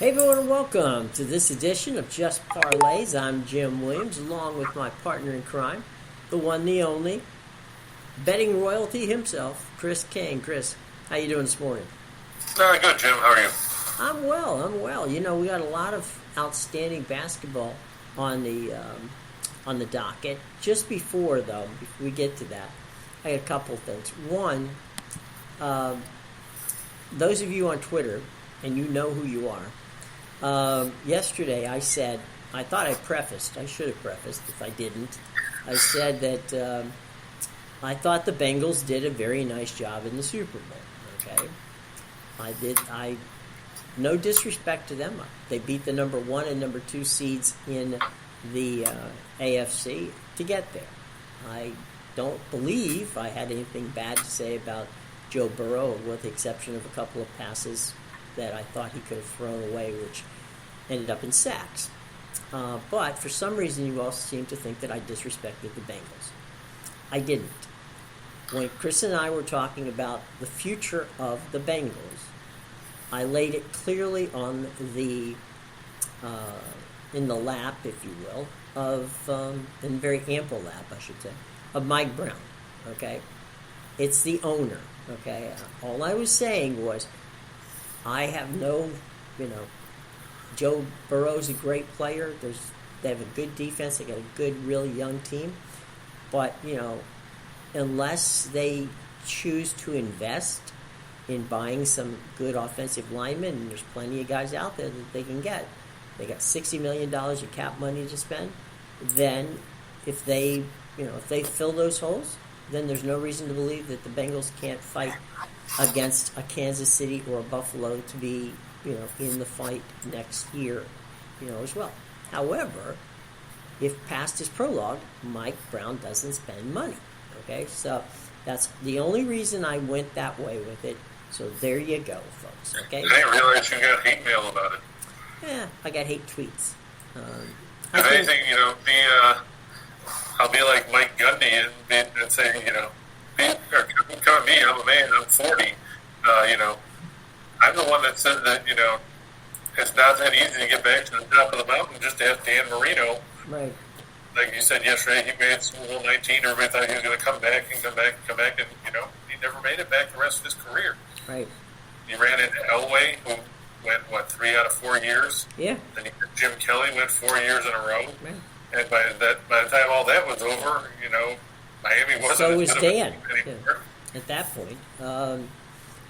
Hey everyone, and welcome to this edition of Just Parlays. I'm Jim Williams, along with my partner in crime, the one, the only, betting royalty himself, Chris King. Chris, how you doing this morning? Good, Jim. How are you? I'm well. You know, we got a lot of outstanding basketball on the docket. Just before we get to that, I got a couple things. One, those of you on Twitter, and you know who you are. Yesterday I said, I should have prefaced if I didn't. I said that I thought the Bengals did a very nice job in the Super Bowl, okay? No disrespect to them. They beat the number 1 and number 2 seeds in the AFC to get there. I don't believe I had anything bad to say about Joe Burrow, with the exception of a couple of passes that I thought he could have thrown away, which ended up in sacks. But for some reason, you all seem to think that I disrespected the Bengals. I didn't. When Chris and I were talking about the future of the Bengals, I laid it clearly on the in the lap, if you will, in very ample lap, I should say, of Mike Brown. Okay, it's the owner. Okay, all I was saying was, I have no, Joe Burrow's a great player. They have a good defense. They got a good, real young team. But, unless they choose to invest in buying some good offensive linemen, and there's plenty of guys out there that they can get. They got $60 million of cap money to spend. Then if they fill those holes, then there's no reason to believe that the Bengals can't fight against a Kansas City or a Buffalo to be, in the fight next year, as well. However, if past is prologue, Mike Brown doesn't spend money. Okay, so that's the only reason I went that way with it. So there you go, folks. Okay. I didn't realize you got hate mail about it. Yeah, I got hate tweets. If anything, I'll be like Mike Gundy and say, come at me, I'm a man, I'm 40. I'm the one that said that, it's not that easy to get back to the top of the mountain just to have Dan Marino. Right. Like you said yesterday, he made Super Bowl 19. Everybody thought he was going to come back, and he never made it back the rest of his career. Right. He ran into Elway, who went 3 out of 4 years. Yeah. Then Jim Kelly went 4 years in a row. Right. And by the time all that was over, Miami wasn't. So was as good Dan at that point.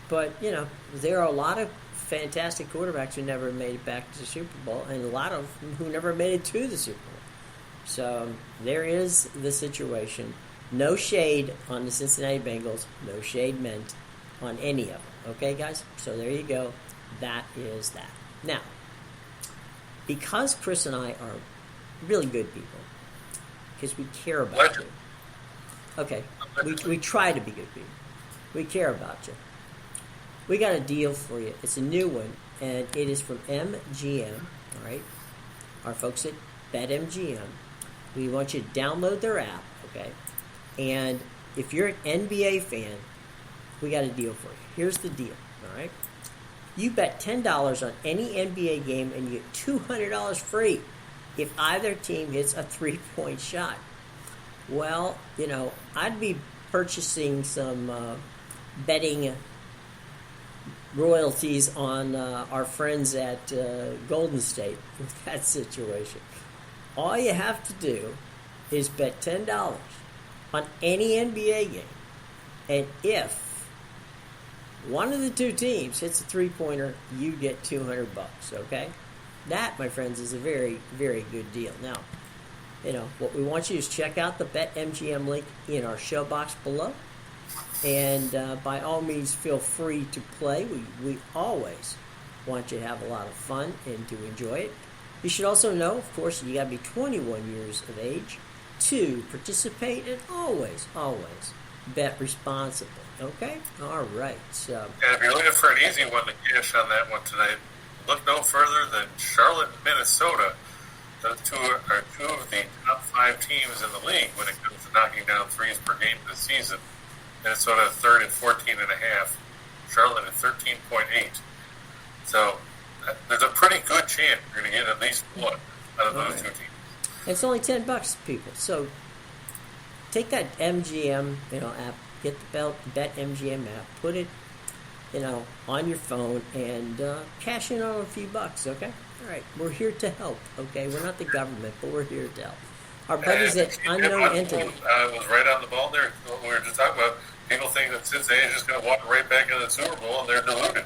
But there are a lot of fantastic quarterbacks who never made it back to the Super Bowl, and a lot of them who never made it to the Super Bowl. So there is the situation. No shade on the Cincinnati Bengals. No shade meant on any of them. Okay, guys? So there you go. That is that. Now, because Chris and I are really good people, because we care about you. Okay, we try to be good people. We care about you. We got a deal for you. It's a new one, and it is from MGM, all right? Our folks at BetMGM. We want you to download their app, okay? And if you're an NBA fan, we got a deal for you. Here's the deal, all right? You bet $10 on any NBA game, and you get $200 free if either team hits a three-point shot. Well, I'd be purchasing some betting royalties on our friends at Golden State with that situation. All you have to do is bet $10 on any NBA game, and if one of the two teams hits a three-pointer, you get $200, okay? That, my friends, is a very, very good deal. Now, what we want you to check out the BetMGM link in our show box below. And by all means, feel free to play. We always want you to have a lot of fun and to enjoy it. You should also know, of course, you got to be 21 years of age to participate, and always bet responsibly. Okay? All right. So, and if you're looking for an easy one to cash on that one tonight, look no further than Charlotte, Minnesota. Those two are two of the top 5 teams in the league when it comes to knocking down threes per game this season. Minnesota third at 14.5. Charlotte at 13.8. So there's a pretty good chance you're going to get at least one out of those two teams. It's only $10, people. So take that MGM, app, get the Bet MGM app, put it, on your phone, and cash in on a few bucks. Okay. All right. We're here to help. Okay. We're not the government, but we're here to help. Our buddies at Unknown Entity. Was right on the ball there. We were just talking about people think that Cincinnati is just going to walk right back into the Super Bowl, and they're deluded.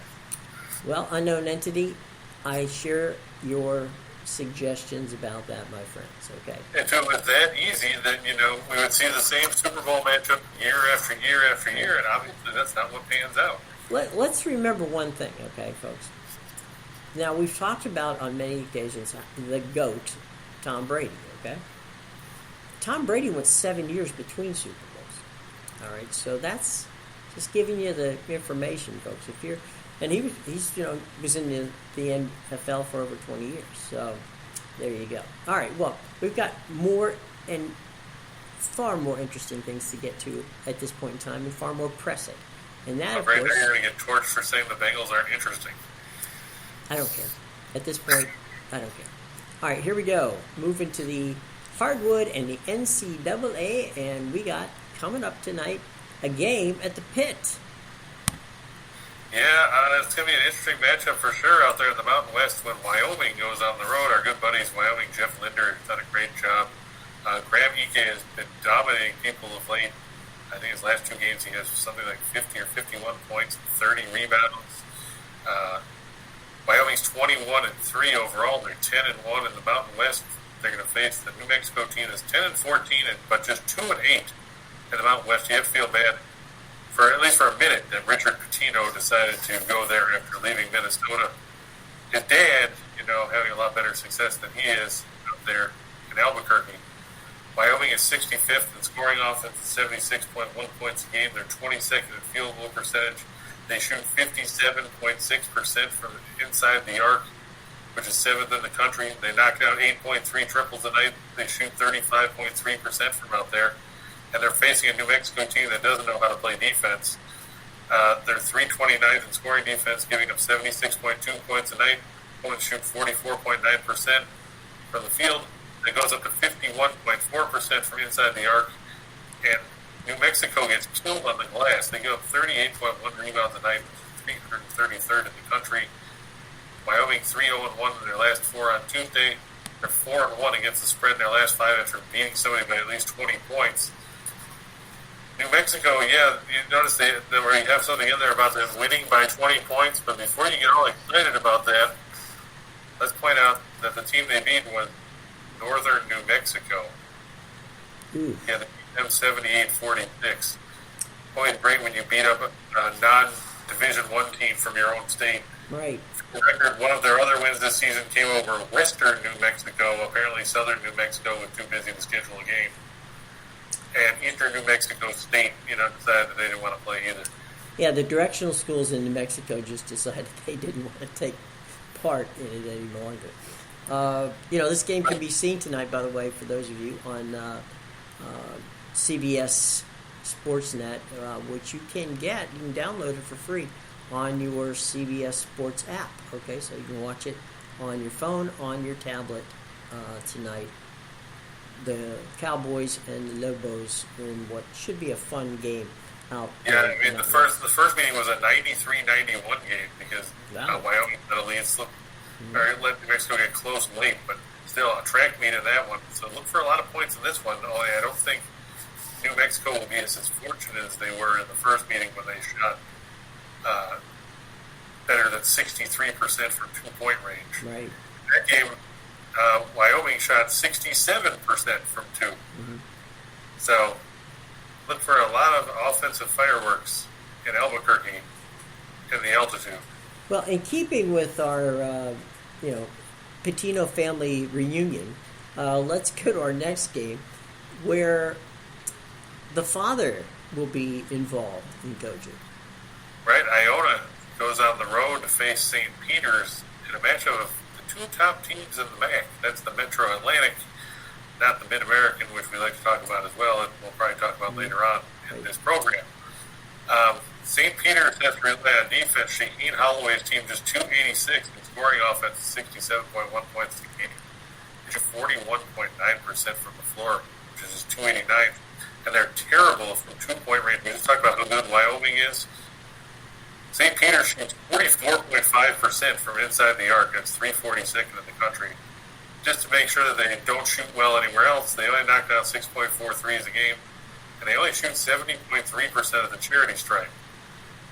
Well, Unknown Entity, I share your suggestions about that, my friends. Okay. If it was that easy, then we would see the same Super Bowl matchup year after year after year, and obviously that's not what pans out. Let's remember one thing, okay, folks. Now, we've talked about on many occasions the GOAT, Tom Brady. Okay. Tom Brady went 7 years between Super Bowls. All right, so that's just giving you the information, folks. He's was in the NFL for over 20 years. So there you go. All right, well, we've got more and far more interesting things to get to at this point in time, and far more pressing. And that, of course, you're going to get torched for saying the Bengals aren't interesting. I don't care. At this point, I don't care. All right, here we go. Moving to the hardwood and the NCAA, and we got coming up tonight a game at the Pit. Yeah, it's going to be an interesting matchup for sure out there in the Mountain West when Wyoming goes on the road. Our good buddies, Wyoming, Jeff Linder, has done a great job. Graham Ike has been dominating people of late. I think his last two games he has something like 50 or 51 points, 30 rebounds. Wyoming's 21-3 overall. They're 10-1 in the Mountain West. They're going to face the New Mexico team that's 10-14, but just 2-8 in the Mountain West. You have to feel bad at least for a minute that Richard Pitino decided to go there after leaving Minnesota. His dad, having a lot better success than he is out there in Albuquerque. Wyoming is 65th in scoring offense, 76.1 points a game. They're 22nd in field goal percentage. They shoot 57.6% from inside the arc, which is 7th in the country. They knock out 8.3 triples a night. They shoot 35.3% from out there. And they're facing a New Mexico team that doesn't know how to play defense. They're 329th in scoring defense, giving up 76.2 points a night. Opponents shoot 44.9% from the field. It goes up to 51.4% from inside the arc. And New Mexico gets killed on the glass. They give up 38.1 rebounds a night, 333rd in the country. Wyoming 3-0-1 in their last four on Tuesday. They're 4-1 against the spread in their last five after beating somebody by at least 20 points. New Mexico, yeah, you notice where you have something in there about them winning by 20 points, but before you get all excited about that, let's point out that the team they beat was Northern New Mexico. Ooh. Yeah, they beat them 78-46. Always great when you beat up a non-Division I team from your own state. Right. For the record, one of their other wins this season came over Western New Mexico. Apparently Southern New Mexico was too busy to schedule a game. And Eastern New Mexico State, decided that they didn't want to play either. Yeah, the directional schools in New Mexico just decided they didn't want to take part in it any longer. This game can be seen tonight, by the way, for those of you, on CBS Sportsnet, which you can get. You can download it for free on your CBS Sports app. Okay, so you can watch it on your phone, on your tablet tonight. The Cowboys and the Lobos in what should be a fun game out. Yeah, I mean the first meeting was a 93-91 game because Wyoming had a lead slip, or let New Mexico get close late, but still a track meet in that one. So look for a lot of points in this one. Only I don't think New Mexico will be as fortunate as they were in the first meeting when they shot better than 63% from 2-point range. Right. That game, Wyoming shot 67% from two. Mm-hmm. So look for a lot of offensive fireworks in Albuquerque in the altitude. Well, in keeping with our, Pitino family reunion, let's go to our next game where the father will be involved in coaching. Right, Iona goes on the road to face St. Peter's in a matchup of the two top teams in the MAC. That's the Metro Atlantic, not the Mid-American, which we like to talk about as well, and we'll probably talk about later on in this program. St. Peter's has to rely on defense. Shaheen Holloway's team just 286 in scoring offense is 67.1 points a game. They shoot 41.9% from the floor, which is 289. And they're terrible from two-point range. We just talked about how good Wyoming is. St. Peter shoots 44.5% from inside the arc. That's 342nd in the country. Just to make sure that they don't shoot well anywhere else, they only knock down 6.4 threes a game, and they only shoot 70.3% of the charity strike.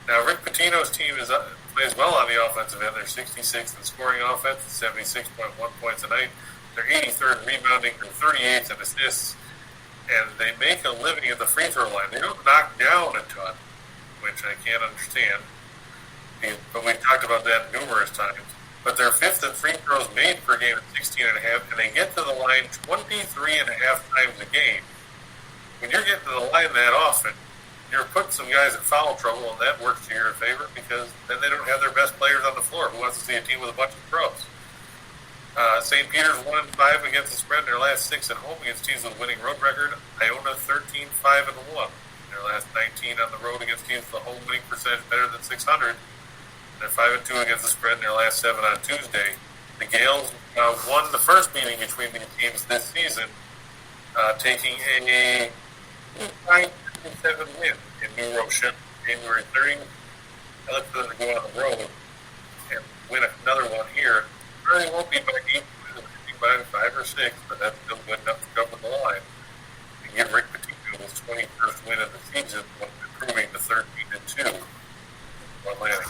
Now, Rick Pitino's team plays well on the offensive end. They're 66th in scoring offense, 76.1 points a night. They're 83rd in rebounding, they're 38th in assists, and they make a living at the free throw line. They don't knock down a ton, which I can't understand. But we've talked about that numerous times. But they're fifth in free throws made per game at 16.5, and they get to the line 23.5 times a game. When you're getting to the line that often, you're putting some guys in foul trouble, and that works to your favor because then they don't have their best players on the floor. Who wants to see a team with a bunch of pros? St. Peter's 1-5 against the spread in their last 6 at home against teams with a winning road record. Iona 13-5-1. Their last 19 on the road against teams with a home winning percentage better than 600. They're 5-2 against the spread in their last 7 on Tuesday. The Gales won the first meeting between these teams this season, taking a 9-7 win in New Rochelle, January 30th. I look for them to go on the road and win another one here. Really won't be by 8 wins, by 5 or 6, but that's still good enough to cover the line and give Rick Pitino his 21st win of the season, improving to 13-2 for Atlantic.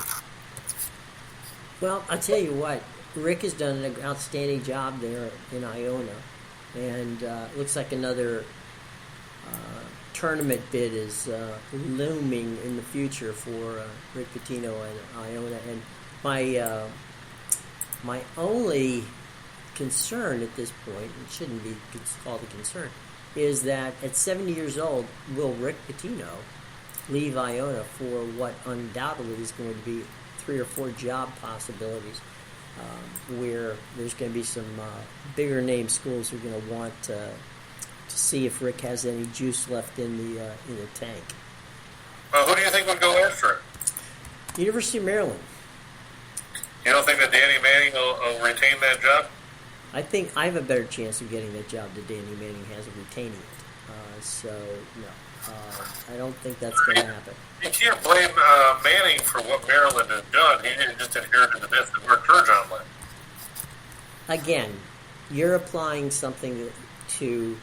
Well, I'll tell you what, Rick has done an outstanding job there in Iona, and it looks like another tournament bid is looming in the future for Rick Pitino and Iona. And my only concern at this point, it shouldn't be called a concern, is that at 70 years old, will Rick Pitino leave Iona for what undoubtedly is going to be 3 or 4 job possibilities, where there's going to be some bigger name schools who are going to want to see if Rick has any juice left in the tank. Well, who do you think would go after it? University of Maryland. You don't think that Danny Manning will retain that job? I think I have a better chance of getting that job than Danny Manning has of retaining it. So, no. I don't think that's going to happen. You can't blame Manning for what Maryland has done. He just inherited the death that Mark Turgeon left. Again, you're applying something to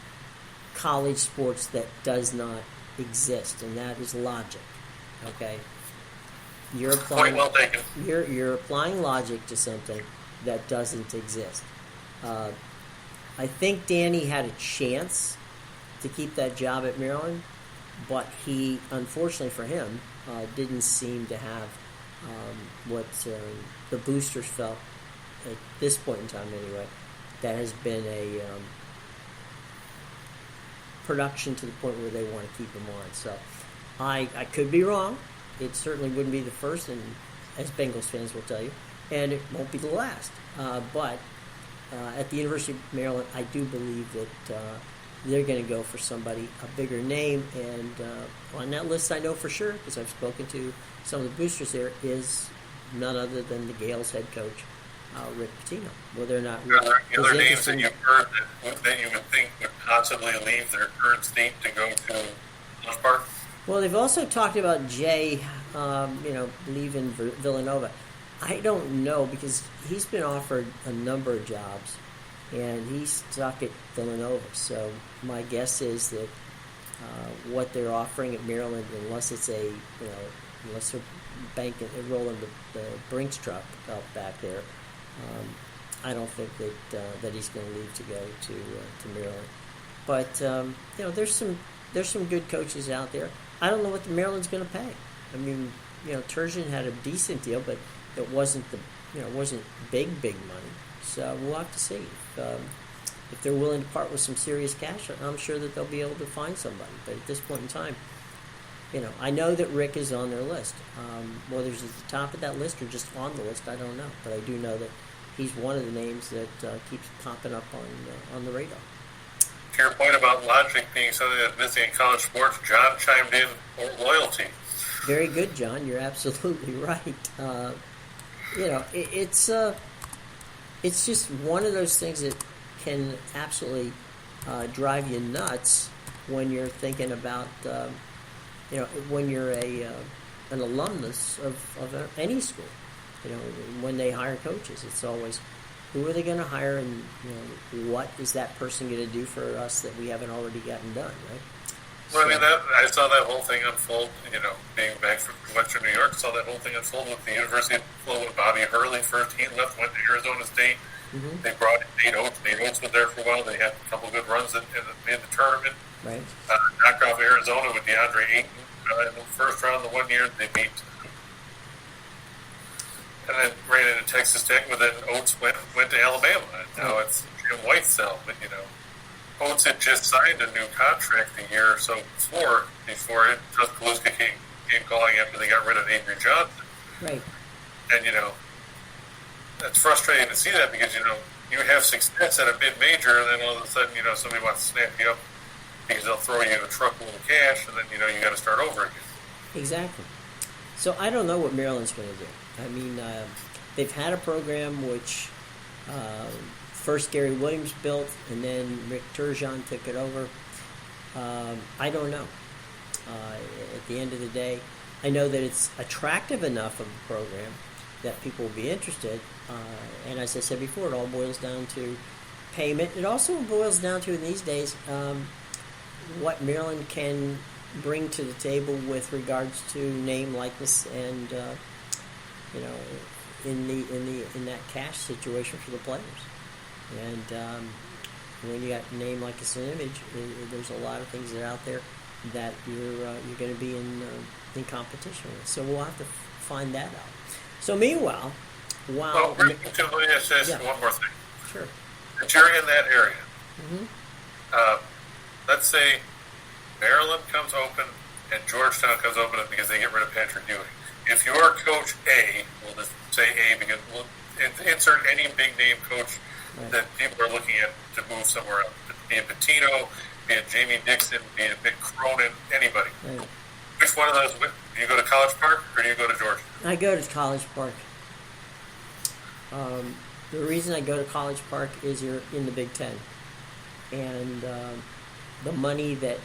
college sports that does not exist, and that is logic. Okay? You're applying, Point well taken. You're applying logic to something that doesn't exist. I think Danny had a chance to keep that job at Maryland, but he, unfortunately for him, didn't seem to have what the boosters felt at this point in time anyway. That has been a production to the point where they want to keep him on. So I could be wrong. It certainly wouldn't be the first, and as Bengals fans will tell you, and it won't be the last. But at the University of Maryland, I do believe that they're going to go for somebody, a bigger name, and on that list I know for sure, because I've spoken to some of the boosters there, is none other than the Gales head coach, Rick Pitino. Whether or not other names that you've heard that you would think would possibly leave their current state to go to Busch Park? Well, they've also talked about Jay, leaving Villanova. I don't know, because he's been offered a number of jobs, and he's stuck at Villanova. So my guess is that what they're offering at Maryland, unless it's unless they're rolling the Brinks truck out back there, I don't think that he's going to leave to go to Maryland. But there's some good coaches out there. I don't know what the Maryland's going to pay. I mean, Turgeon had a decent deal, but it wasn't wasn't big money. So we'll have to see if they're willing to part with some serious cash. I'm sure that they'll be able to find somebody. But at this point in time, I know that Rick is on their list. Whether he's at the top of that list or just on the list, I don't know. But I do know that he's one of the names that keeps popping up on the radar. To your point about logic being something that's missing in college sports, John chimed in for loyalty. Very good, John. You're absolutely right. it's just one of those things that can absolutely drive you nuts when you're thinking about, when you're an alumnus of any school. When they hire coaches, it's always, who are they going to hire, and what is that person going to do for us that we haven't already gotten done, right? Well, I saw that whole thing unfold, being back from Western New York, saw that whole thing unfold with the University of Florida. Bobby Hurley, first team left, went to Arizona State. Mm-hmm. They brought in Nate Oates. Nate Oates was there for a while. They had a couple of good runs in the tournament. Right. Knocked off Arizona with DeAndre Ayton in the first round. The 1 year they beat. And then ran into Texas Tech, but then Oates went to Alabama. And now it's Jim Whitesell. But, Oates had just signed a new contract a year or so before Tuscaloosa came calling after they got rid of Avery Johnson. Right. And, that's frustrating to see that because, you have success at a mid-major and then all of a sudden, somebody wants to snap you up because they'll throw you in a truckload of cash and then, you got to start over again. Exactly. So I don't know what Maryland's going to do. I mean, they've had a program which first Gary Williams built, and then Rick Turgeon took it over. I don't know. At the end of the day, I know that it's attractive enough of a program that people will be interested. And as I said before, it all boils down to payment. It also boils down to, in these days, what Maryland can bring to the table with regards to name, likeness, and in that cash situation for the players. And when you got name, likeness, and image, there's a lot of things that are out there that you're going to be in competition with. So we'll have to find that out. So meanwhile, let me just ask one more thing. Sure. If you're in that area, mm-hmm. Let's say Maryland comes open and Georgetown comes open because they get rid of Patrick Ewing. If you're Coach A, we'll just say A because we'll insert any big name coach that people are looking at to move somewhere else. Be it Pitino, be it Jamie Dixon, be it Mick Cronin, anybody. Right. Which one of those, do you go to College Park or do you go to Georgia? I go to College Park. The reason I go to College Park is you're in the Big Ten. And the money that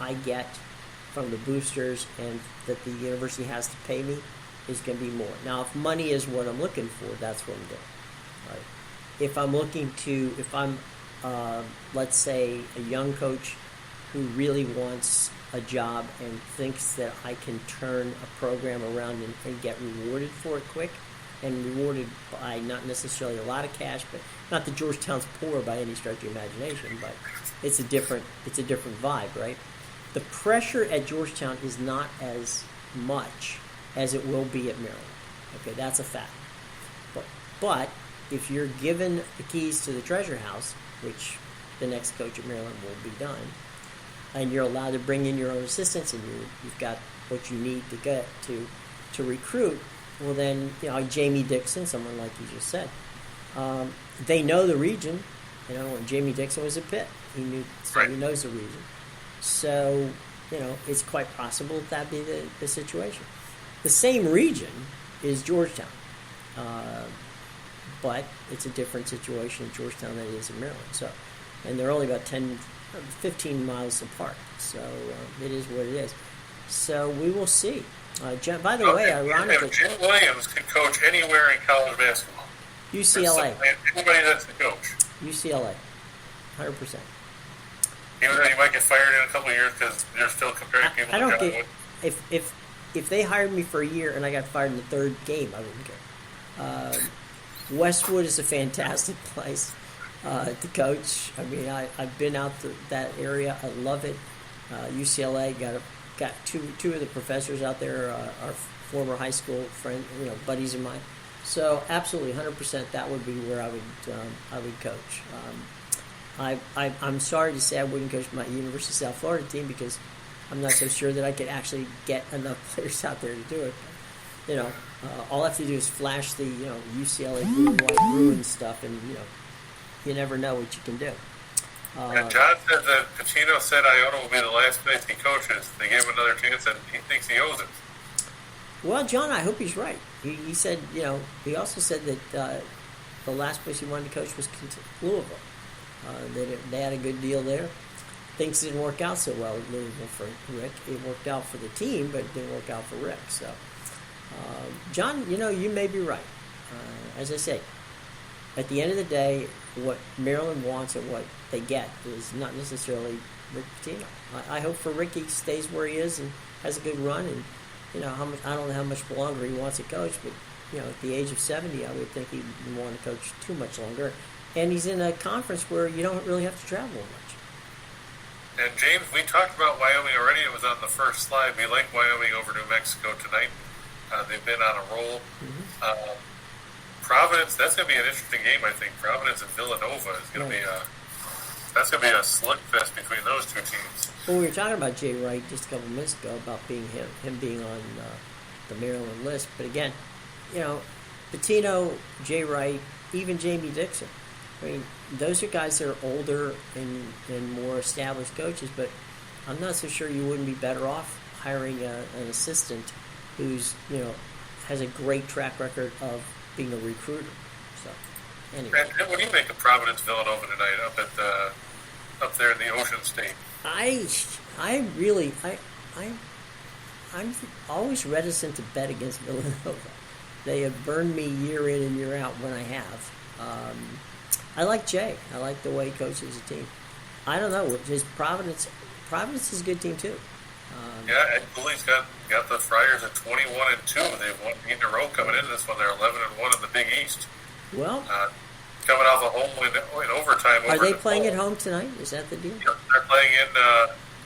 I get from the boosters and that the university has to pay me is going to be more. Now, if money is what I'm looking for, that's what I'm doing. Right? If I'm let's say, a young coach who really wants a job and thinks that I can turn a program around and get rewarded for it quick, and rewarded by not necessarily a lot of cash, but not that Georgetown's poor by any stretch of the imagination, but it's a different vibe, right? The pressure at Georgetown is not as much as it will be at Maryland. Okay, that's a fact. But if you're given the keys to the treasure house, which the next coach at Maryland will be done, and you're allowed to bring in your own assistants, and you've got what you need to get to recruit, well then, Jamie Dixon, someone like you just said, they know the region. When Jamie Dixon was at Pitt, he knows the region. So, it's quite possible that be the situation. The same region is Georgetown, but it's a different situation in Georgetown than it is in Maryland. So, and they're only about 15 miles apart. So it is what it is. So we will see. By the way, ironically, Jim Williams can coach anywhere in college basketball. UCLA. Anybody that's the coach. UCLA, 100%. Even though you might get fired in a couple of years because they're still comparing people to John Wood. If they hired me for a year and I got fired in the third game, I wouldn't care. Westwood is a fantastic place to coach. I mean, I've been out to that area. I love it. UCLA got two of the professors out there are former high school friends, buddies of mine. So absolutely, 100%, that would be where I would coach. I'm sorry to say I wouldn't coach my University of South Florida team because I'm not so sure that I could actually get enough players out there to do it. But, all I have to do is flash the UCLA blue and white ruin stuff, and you never know what you can do. And John said that Pacino said Iona will be the last place he coaches. They gave him another chance, and he thinks he owes it. Well, John, I hope he's right. He said, he also said that the last place he wanted to coach was Louisville. They had a good deal there. Things didn't work out so well at Louisville for Rick. It worked out for the team, but it didn't work out for Rick. So, John, you may be right. As I say, at the end of the day, what Maryland wants and what they get is not necessarily Rick Pitino. I hope for Rick he stays where he is and has a good run. And I don't know how much longer he wants to coach, but at the age of 70, I would think he wouldn't want to coach too much longer. And he's in a conference where you don't really have to travel much. And James, we talked about Wyoming already. It was on the first slide. We like Wyoming over New Mexico tonight. They've been on a roll. Mm-hmm. Providence, that's going to be an interesting game, I think. Providence and Villanova is going to be that's going to be a slugfest between those two teams. Well, we were talking about Jay Wright just a couple minutes ago about him being on the Maryland list. But again, Pitino, Jay Wright, even Jamie Dixon. I mean, those are guys that are older and more established coaches, but I'm not so sure you wouldn't be better off hiring an assistant who's, has a great track record of being a recruiter. So, anyway. And what do you make of Providence Villanova tonight up there in the Ocean State? I'm always reticent to bet against Villanova. They have burned me year in and year out when I have. I like Jay. I like the way he coaches the team. I don't know. Just Providence is a good team too. Ed Cooley's got the Friars at 21-2. They've won 8 in a row coming into this one. They're 11-1 in the Big East. Well, coming off a home win in overtime. Are they playing at home tonight? Is that the deal? Yeah, they're playing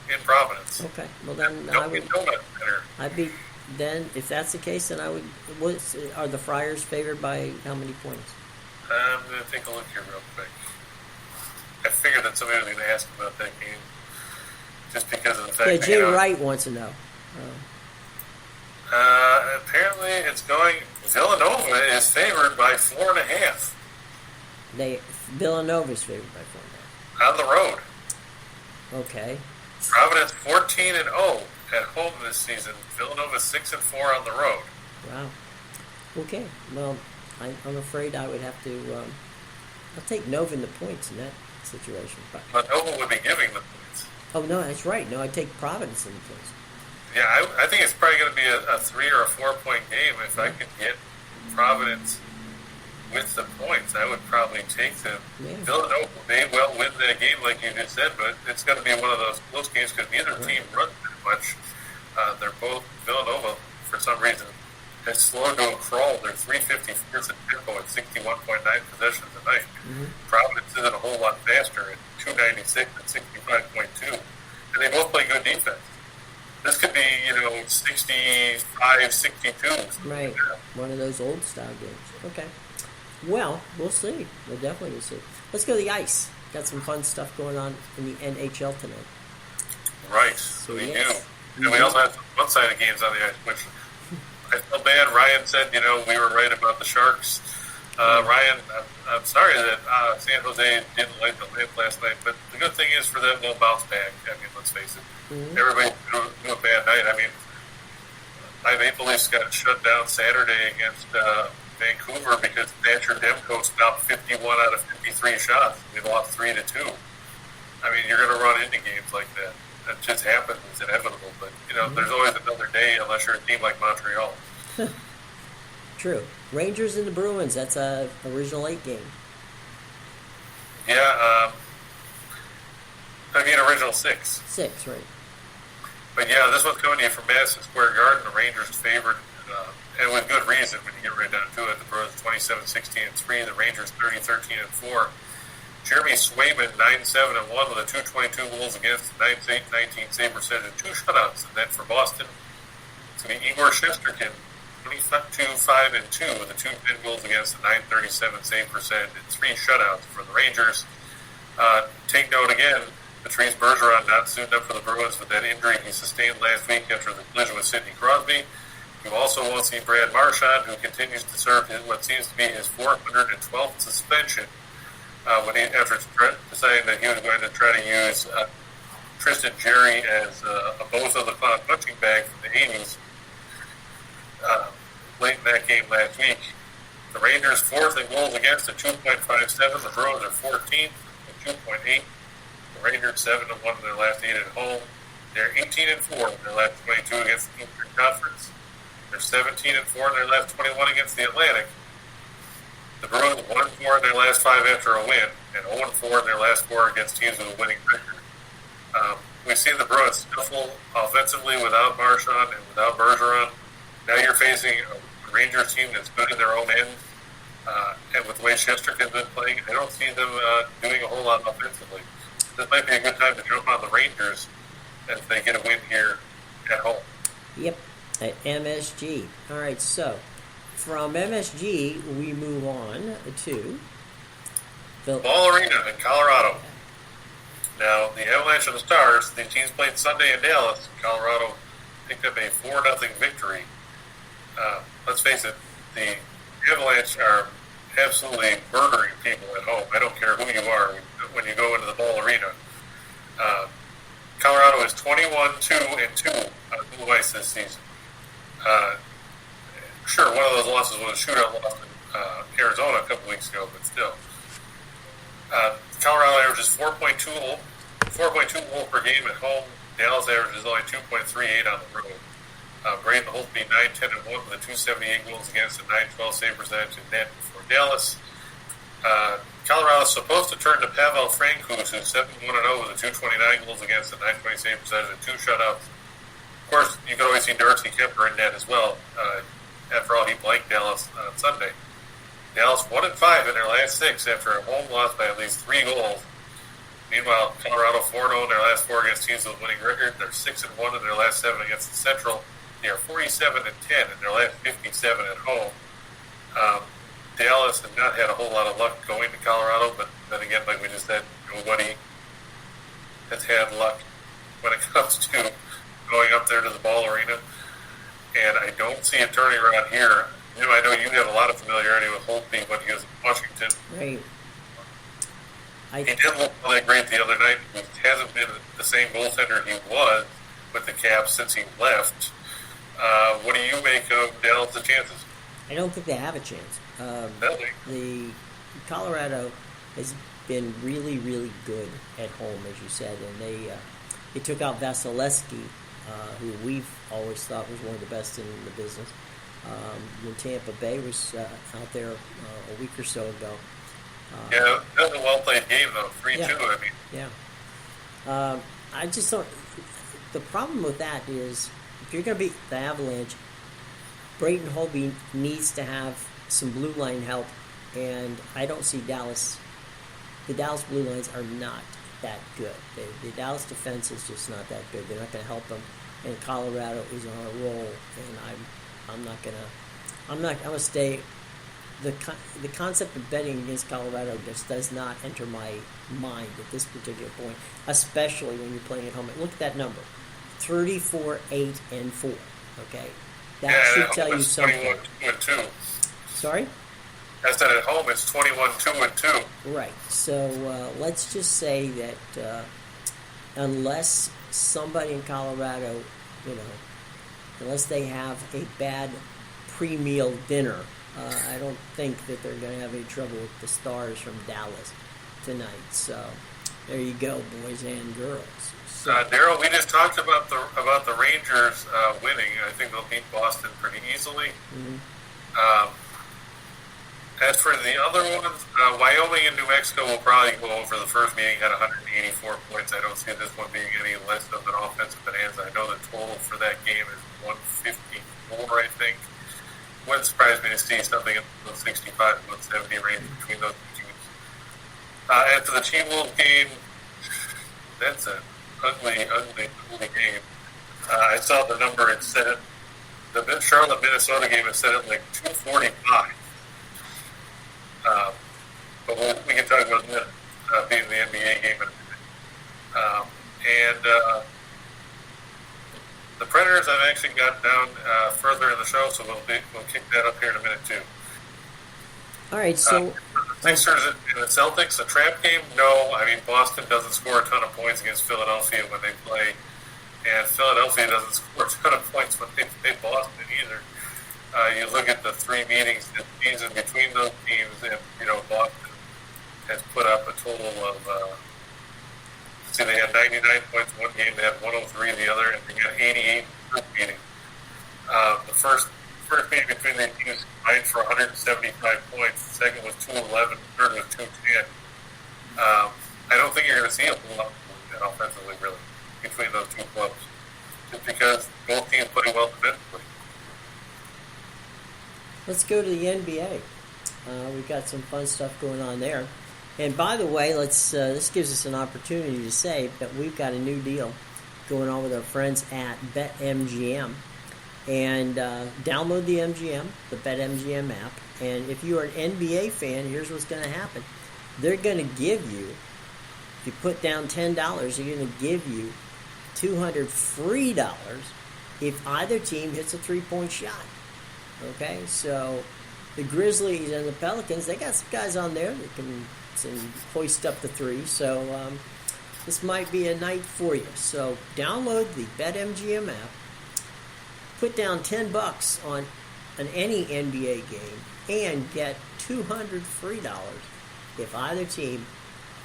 in Providence. Okay. Well, then Then, if that's the case, then are the Friars favored by how many points? I'm going to take a look here real quick. I figured that somebody was going to ask about that game, just because of the fact that Jay Wright wants to know. Apparently, it's going. Villanova is favored by 4.5. Villanova's favored by 4.5 on the road. Okay. Providence 14-0 at home this season. Villanova 6-4 on the road. Wow. Okay. Well, I'm afraid I would have to. I'll take Nova in the points in that situation. But Nova would be giving the points. Oh no, that's right. No, I take Providence in the points. Yeah, I think it's probably going to be a 3 or a 4 point game. If I could get Providence with the points, I would probably take them. Yeah. Villanova may well win that game, like you just said, but it's going to be one of those close games because neither team runs that much. They're both Villanova for some reason has slowed to a crawl. They're 351st in tempo at 61.9 possessions a night. Mm-hmm. Providence isn't a whole lot faster at 296 and 65.2, and they both play good defense. This could be, 65, 62. Right. One of those old style games. Okay. Well, we'll see. We'll definitely see. Let's go to the ice. Got some fun stuff going on in the NHL tonight. Right. So we do. And we also have some one-sided games on the ice, which I feel bad. Ryan said, we were right about the Sharks. Ryan, I'm sorry that San Jose didn't like the limp last night, but the good thing is for them, they'll bounce back. I mean, let's face it. Mm-hmm. Everybody threw a bad night. I mean, my Maple Leafs got shut down Saturday against Vancouver because Thatcher Demko stopped 51 out of 53 shots. We lost 3-2. I mean, you're going to run into games like that. That just happens. It's inevitable. But, there's always another day unless you're a team like Montreal. True. Rangers and the Bruins. That's a original 8 game. Yeah. Original 6. 6, right. But yeah, this one's coming to you from Madison Square Garden. The Rangers favored, and with good reason when you get right down to it. The Bruins 27-16-3. The Rangers 30-13-4. Jeremy Swayman 9-7-1 with a 222 goals against, 9-19 save percentage, and 2 shutouts. And then for Boston, it's going to be Igor Shesterkin 22-5-2 with a 210 goals against, a 937 save percentage, and 3 shutouts for the Rangers. Take note again. Patrice Bergeron not suited up for the Bruins with that injury he sustained last week after the collision with Sidney Crosby. You also won't see Brad Marchand, who continues to serve what seems to be his 412th suspension after deciding that he was going to try to use Tristan Jerry as a both of the clown punching bag from the 80s late in that game last week. The Rangers fourth in goals against at 2.57. The Bruins are 14th at 2.8. The Rangers 7-1 in their last 8 at home. They're 18-4 in their last 22 against the Eastern Conference. They're 17-4 in their last 21 against the Atlantic. The Bruins 1-4 in their last 5 after a win, and 0-4 in their last 4 against teams with a winning record. We've seen the Bruins scuffle offensively without Marchand and without Bergeron. Now you're facing a Rangers team that's good in their own end, and with the way Shesterkin's been playing, I don't see them doing a whole lot offensively. This might be a good time to jump on the Rangers if they get a win here at home. Yep, at MSG. All right, so from MSG, we move on to the Ball Arena in Colorado. Now, the Avalanche and the Stars, the teams played Sunday in Dallas. Colorado picked up a 4-0 victory. Let's face it, the Avalanche are absolutely murdering people at home. I don't care who you are when you go into the Ball Arena. Colorado is 21-2-2 on blue ice this season. Sure, one of those losses was a shootout loss in Arizona a couple weeks ago, but still. Colorado averages 4.2 goals per game at home. Dallas averages only 2.38 on the road. Braden Holtby 9-10-1 with a 278 goals against a 912 save percentage in net for Dallas. Colorado is supposed to turn to Pavel Francouz, who's 7-1-0 with a 229 goals against a 920 save percentage and 2 shutouts. Of course, you can always see Darcy Kemper in net as well. After all, he blanked Dallas on Sunday. Dallas 1-5 in their last 6 after a home loss by at least 3 goals. Meanwhile, Colorado 4-0 in their last 4 against teams with a winning record. They're 6-1 in their last 7 against the Central. They are 47-10 in their last 57 at home. Dallas has not had a whole lot of luck going to Colorado, but then again, like we just said, nobody has had luck when it comes to going up there to the Ball Arena. And I don't see it turning around here. I know you have a lot of familiarity with Holtby when he was in Washington. right. He didn't look all that great the other night. He hasn't been the same goaltender he was with the Caps since he left. What do you make of Dallas' chances? I don't think they have a chance. The Colorado has been really, really good at home, as you said, and they took out Vasilevsky, who we've always thought was one of the best in the business. When Tampa Bay was out there a week or so ago. Yeah, that was a well-played game, though. 3-2, yeah, I mean. Yeah. I just don't... The problem with that is, if you're going to beat the Avalanche, Braden Holtby needs to have some blue line help, and I don't see Dallas... The Dallas blue lines are not that good. The Dallas defense is just not that good. They're not going to help them, and Colorado is on a roll, and I'm going to stay... The concept of betting against Colorado just does not enter my mind at this particular point, especially when you're playing at home. Look at that number, 34, 8, and 4. Okay, that should tell you something. 21-2-2. Sorry? I said at home it's 21-2-2. Right. So let's just say that unless somebody in Colorado, unless they have a bad pre-meal dinner. I don't think that they're going to have any trouble with the Stars from Dallas tonight. So there you go, boys and girls. So, Daryl, we just talked about the Rangers winning. I think they'll beat Boston pretty easily. Mm-hmm. As for the other ones, Wyoming and New Mexico will probably go over. The first meeting had 184 points. I don't see this one being any less of an offensive bonanza. I know the total for that game is 154, I think. Wouldn't surprise me to see something in the 65 to 170 range between those two teams. And for the Team Wolves game, that's an ugly game. I saw the number. It said the Charlotte Minnesota game is set at like 245. But we can talk about that being the NBA game in a minute. The Predators I've actually got down further in the show, so we'll kick that up here in a minute too. All right, so the Sixers and the Celtics, a trap game? No, I mean Boston doesn't score a ton of points against Philadelphia when they play, and Philadelphia doesn't score a ton of points when they play Boston either. You look at the three meetings this season between those teams, and Boston has put up a total of. See, they had 99 points one game, they had 103 the other, and they got 88 the first meeting. The first meeting between the teams combined for 175 points. The second was 211. The third was 210. I don't think you're going to see a whole lot offensively, really, between those two clubs, just because both teams play well defensively. Let's go to the NBA. We've got some fun stuff going on there. And by the way, this gives us an opportunity to say that we've got a new deal going on with our friends at BetMGM. And download the BetMGM app. And if you are an NBA fan, here's what's going to happen. They're going to give you, if you put down $10, they're going to give you $200 free if either team hits a three-point shot. Okay, so the Grizzlies and the Pelicans, they got some guys on there that can hoist up the three. So this might be a night for you. So download the BetMGM app. Put down $10 on any NBA game and get $200 free if either team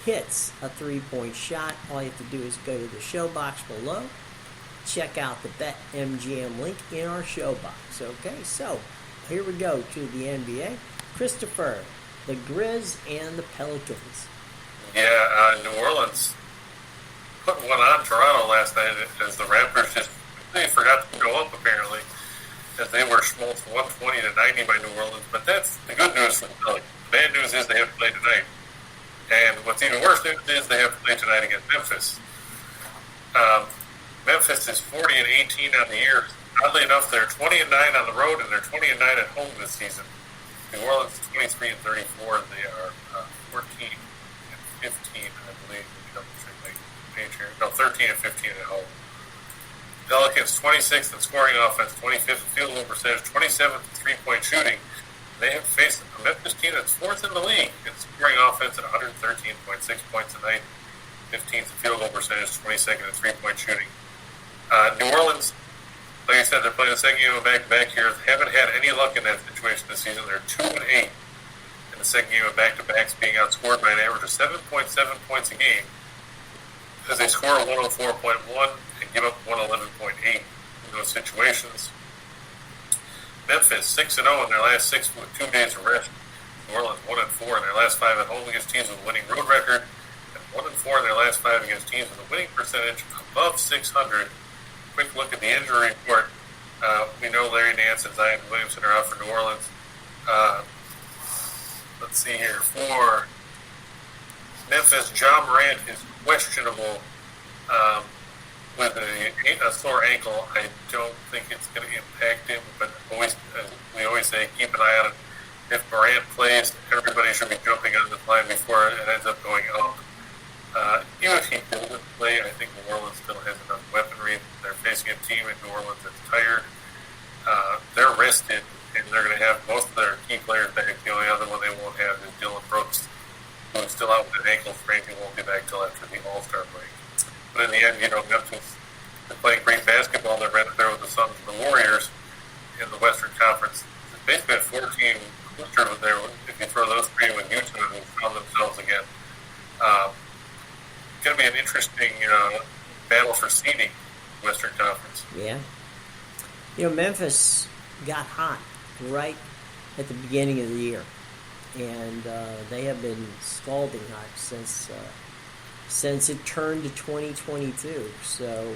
hits a three-point shot. All you have to do is go to the show box below, check out the BetMGM link in our show box. Okay, so here we go to the NBA. Christopher, the Grizz and the Pelicans. Yeah, New Orleans put one on Toronto last night as the Raptors they forgot to go up, apparently, as they were schmaltzed 120 to 90 by New Orleans. But that's the good news for the Pelicans. The bad news is they have to play tonight. And what's even worse is they have to play tonight against Memphis. Memphis is 40 and 18 on the year. Oddly enough, they're 20 and 9 on the road, and they're 20 and 9 at home this season. New Orleans is 23 and 34, and they are 14 and 15, I believe. No, 13 and 15 at home. Pelicans 26th in scoring offense, 25th in field goal percentage, 27th in three-point shooting. They have faced a Memphis team that's fourth in the league in scoring offense at 113.6 points a night, 15th in field goal percentage, 22nd in three-point shooting. New Orleans, like I said, they're playing the second game of back-to-back here. They haven't had any luck in that situation this season. They're 2-8 in the second game of back-to-backs, being outscored by an average of 7.7 points a game, because they score 104.1 and give up 111.8 in those situations. Memphis 6-0 in their last 6 with 2 days of rest. New Orleans 1-4 in their last 5 at home against teams with a winning road record, and 1-4 in their last 5 against teams with a winning percentage above 600. Quick look at the injury report. We know Larry Nance and Zion Williamson are out for New Orleans. Let's see here. For Memphis, Ja Morant is questionable with a sore ankle. I don't think it's going to impact him, but we always say keep an eye on it. If Morant plays, everybody should be jumping on the line before it ends up going up. Even if he doesn't play, I think New Orleans still has enough weaponry. They're facing a team in New Orleans that's tired. They're rested, and they're going to have most of their key players back. The only other one they won't have is Dylan Brooks, who is still out with an ankle sprain. He won't be back till after the All-Star break. But in the end, Memphis, they're playing great basketball. They're right up there with the Suns and the Warriors in the Western Conference. It's basically a 4-team booster with there. If you throw those three with Utah, who found themselves again. It's going to be an interesting battle for seeding Western Conference. Yeah. Memphis got hot right at the beginning of the year. And they have been scalding hot since it turned to 2022. So,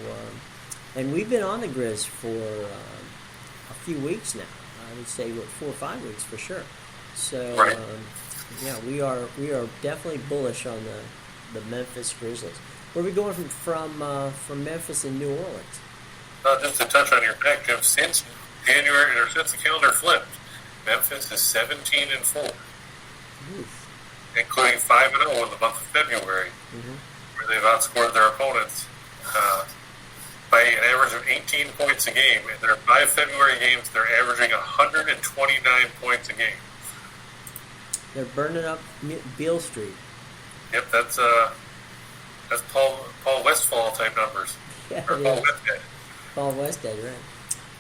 and we've been on the Grizz for a few weeks now. I would say 4 or 5 weeks for sure. So, right. We are definitely bullish on the Memphis Grizzlies. Where are we going from Memphis and New Orleans? Just to touch on your fact, Jim, since January or since the calendar flipped, Memphis is 17-4. Oof. Including 5-0 in the month of February, where they've outscored their opponents by an average of 18 points a game. In their 5 February games, they're averaging 129 points a game. They're burning up Beale Street. Yep, that's Paul Westphal type numbers. Yeah, or Paul Westhead. Paul Westhead, right.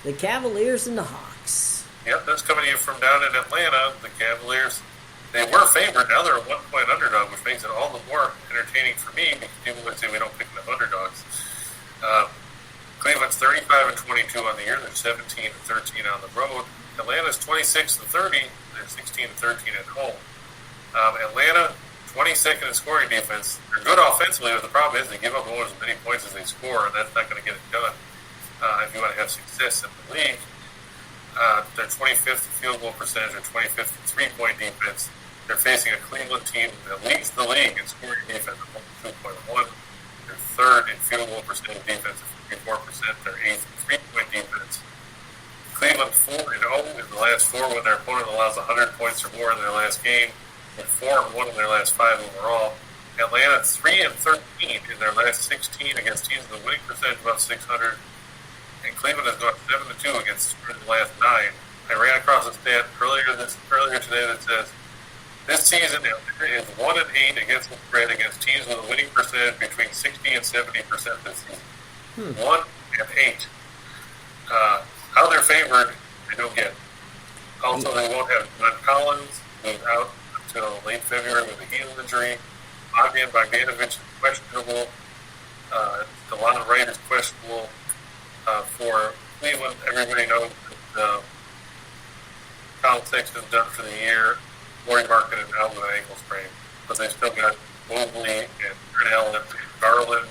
The Cavaliers and the Hawks. Yep, that's coming to you from down in Atlanta. The Cavaliers, they were favored. Now they're a 1-point underdog, which makes it all the more entertaining for me because people would say we don't pick enough underdogs. Cleveland's 35-22 on the year. They're 17-13 on the road. Atlanta's 26-30. They're 16-13 at home. Atlanta, 22nd in scoring defense. They're good offensively, but the problem is they give up almost as many points as they score, and that's not going to get it done if you want to have success in the league. They're 25th in field goal percentage, or 25th in three-point defense. They're facing a Cleveland team that leads the league in scoring defense at 2.1. They're third in field goal percentage defense at 54%. They're eighth in three-point defense. Cleveland 4-0 in the last four when their opponent allows 100 points or more in their last game, and 4-1 in their last five overall. Atlanta 3-13 in their last 16 against teams with a winning percentage above 600. And Cleveland has gone 7-2 against the last nine. I ran across a stat earlier today that says this season Atlanta is 1-8 against the spread against teams with a winning percentage between 60 and 70% this season. 1-8. How they're favored, I don't get. Also, they won't have John Collins, who's out until late February with a heel injury. Bogdanovich is questionable. DeLon Wright is questionable. For Cleveland, everybody knows that Colin Sexton's done for the year. Laurie Markkinen out with an ankle sprain. But they've still got Mobley and Jared Allen and Garland,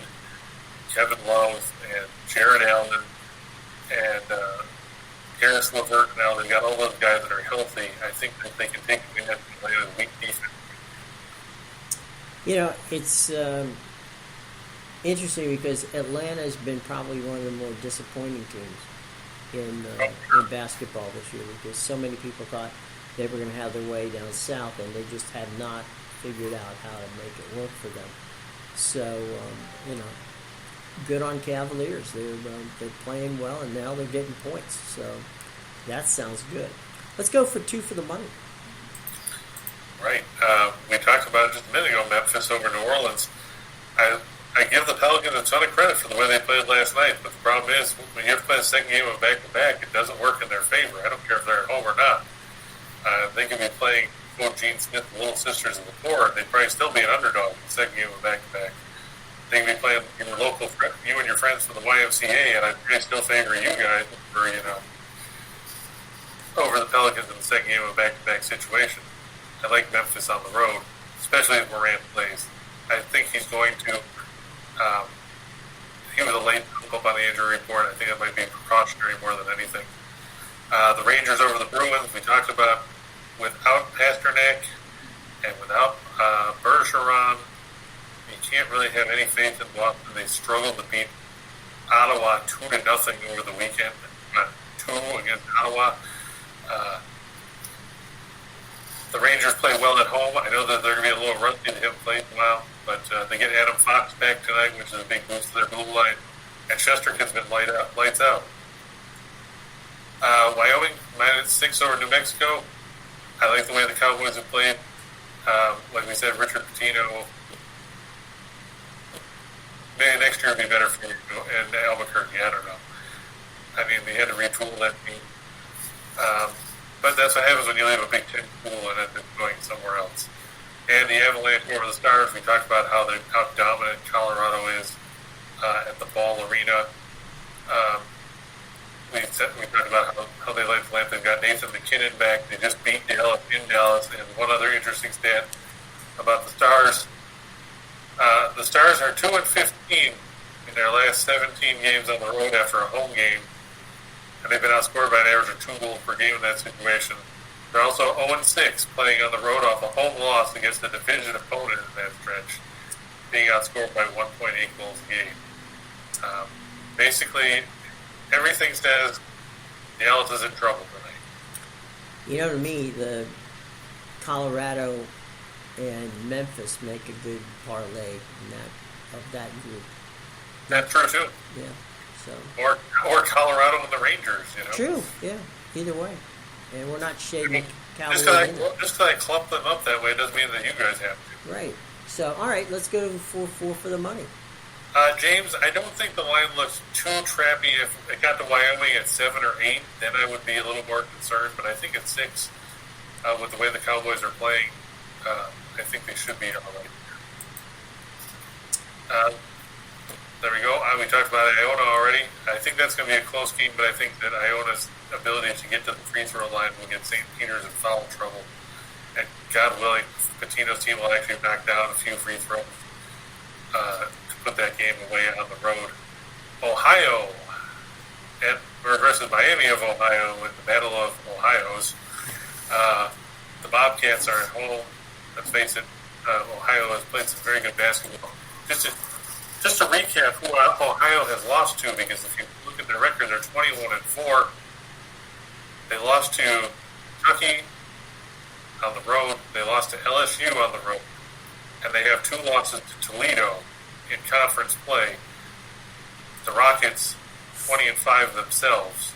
Kevin Love and Jared Allen and Harris LeVert. Now they've got all those guys that are healthy. I think that they can take advantage of Atlanta's weak defense. You know, it's interesting because Atlanta has been probably one of the more disappointing teams in basketball this year because so many people thought they were going to have their way down south and they just have not figured out how to make it work for them. So, good on Cavaliers. They're playing well and now they're getting points. So that sounds good. Let's go for two for the money. Right. We talked about it just a minute ago, Memphis over New Orleans. I give the Pelicans a ton of credit for the way they played last night, but the problem is when you have to play the second game of back-to-back, it doesn't work in their favor. I don't care if they're at home or not. They could be playing Gene Smith, the Little Sisters of the Poor. They'd probably still be an underdog in the second game of back-to-back. They could be playing your local, you and your friends from the YMCA, and I'd still favor you guys for, over the Pelicans in the second game of a back-to-back situation. I like Memphis on the road, especially if Morant plays. I think he's going to. He was a late up on the injury report. I think it might be precautionary more than anything. The Rangers over the Bruins, we talked about without Pasternak and without Bergeron, you can't really have any faith in Boston. They struggled to beat Ottawa 2-0 over the weekend. 2 against Ottawa. The Rangers play well at home. I know that they're going to be a little rusty. They haven't played in a while, but they get Adam Fox back tonight, which is a big boost to their blue line. And Chesterton's been lights out. Wyoming -6 over New Mexico. I like the way the Cowboys have played. Like we said, Richard Pitino. Maybe next year will be better for you and Albuquerque. I don't know. I mean, they had to retool that team. But that's what happens when you leave a Big Ten school and end up going somewhere else. And the Avalanche over the Stars, we talked about how dominant Colorado is at the Ball Arena. We talked about how they like Atlanta. They've got Nathan McKinnon back. They just beat Dallas in Dallas. And one other interesting stat about the Stars. The Stars are 2-15 in their last 17 games on the road after a home game. And they've been outscored by an average of 2 goals per game in that situation. They're also 0-6 playing on the road off a home loss against a division opponent in that stretch, being outscored by 1.8 goals a game. Basically, everything says Dallas is in trouble tonight. You know, to me, the Colorado and Memphis make a good parlay of that group. That's true, too. Yeah. So. Or Colorado and the Rangers, True, yeah. Either way. And we're not shading Cowboys. Just because I clump them up that way doesn't mean that you guys have to. Right. So, all right, let's go for the money. James, I don't think the line looks too trappy. If it got to Wyoming at 7 or 8, then I would be a little more concerned. But I think at 6, with the way the Cowboys are playing, I think they should be all right. There we go. We talked about Iona already. I think that's going to be a close game, but I think that Iona's ability to get to the free throw line will get St. Peter's in foul trouble. And God willing, Patino's team will actually knock down a few free throws to put that game away on the road. Ohio versus Miami of Ohio in the Battle of Ohio's. The Bobcats are at home. Let's face it, Ohio has played some very good basketball. Just to recap who Ohio has lost to, because if you look at their record, they're 21-4. They lost to Kentucky on the road. They lost to LSU on the road. And they have 2 losses to Toledo in conference play. The Rockets, 20-5 themselves.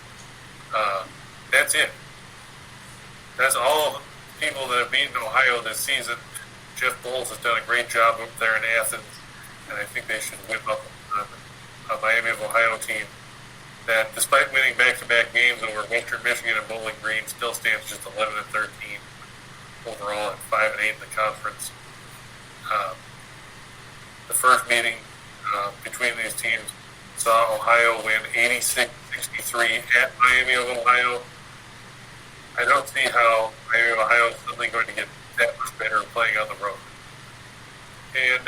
That's it. That's all people that have beaten Ohio this season. Jeff Bowles has done a great job up there in Athens, and I think they should whip up a Miami of Ohio team that, despite winning back-to-back games over Western Michigan and Bowling Green, still stands just 11-13 overall and 5-8 in the conference. The first meeting between these teams saw Ohio win 86-63 at Miami of Ohio. I don't see how Miami of Ohio is suddenly going to get that much better playing on the road. And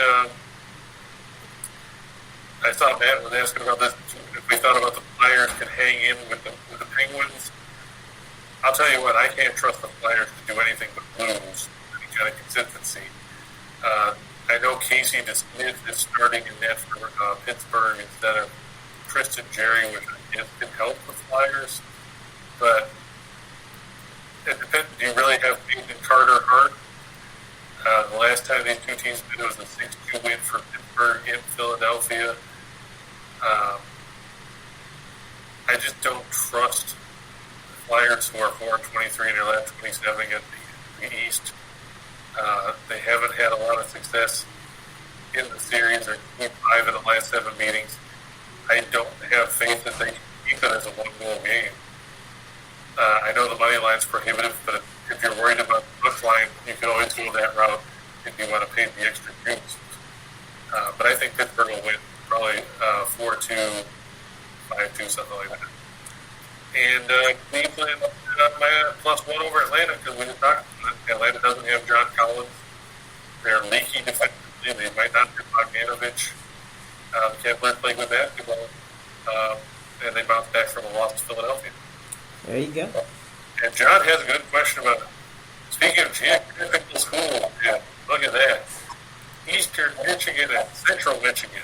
I thought Matt was asking about this. If we thought about the Flyers could hang in with the Penguins. I'll tell you what, I can't trust the Flyers to do anything but lose. Any kind of consistency. I know Casey DeSmith is starting in net for Pittsburgh instead of Tristan Jerry, which I guess can help the Flyers. But it depends. Do you really have faith in Carter Hart? The last time these two teams met, it was a 6-2 win for Pittsburgh in Philadelphia. I just don't trust the Flyers, who are 4-23 in their last 27 against the East. They haven't had a lot of success in the series. They're 5 in the last 7 meetings. I don't have faith that they can keep it as a one-goal game. I know the money line's prohibitive, but if you're worried about the push line, you can always go that route if you want to pay the extra juice. But I think Pittsburgh will win probably 4-2, 5-2, something like that. And Cleveland, my +1 over Atlanta, because we were talking about it. Atlanta doesn't have John Collins. They're leaky defensively. They might not have Bogdanovich. Cavaliers playing good basketball. And they bounced back from a loss to Philadelphia. There you go. And John has a good question about, speaking of geographical schools, yeah, look at that. Eastern Michigan and Central Michigan.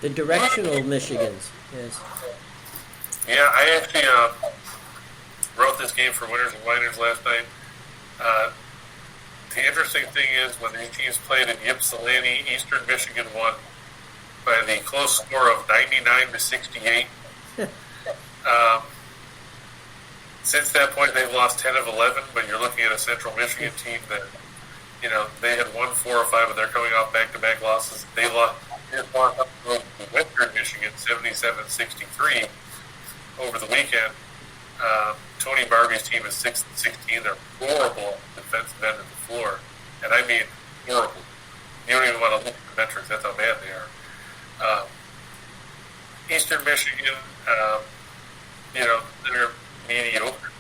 The directional Michigans, yes. Yeah, I actually wrote this game for Winners and Winers last night. The interesting thing is, when these teams played in Ypsilanti, Eastern Michigan won by the close score of 99-68. Since that point, they've lost 10 of 11, but you're looking at a Central Michigan team that, they had won 4 or 5, but they're coming off back-to-back losses. They lost to Western Michigan 77-63 over the weekend. Tony Barbie's team is 6-16. They're horrible defensive end of the floor, and I mean horrible. You don't even want to look at the metrics. That's how bad they are. Eastern Michigan, they're mediocre,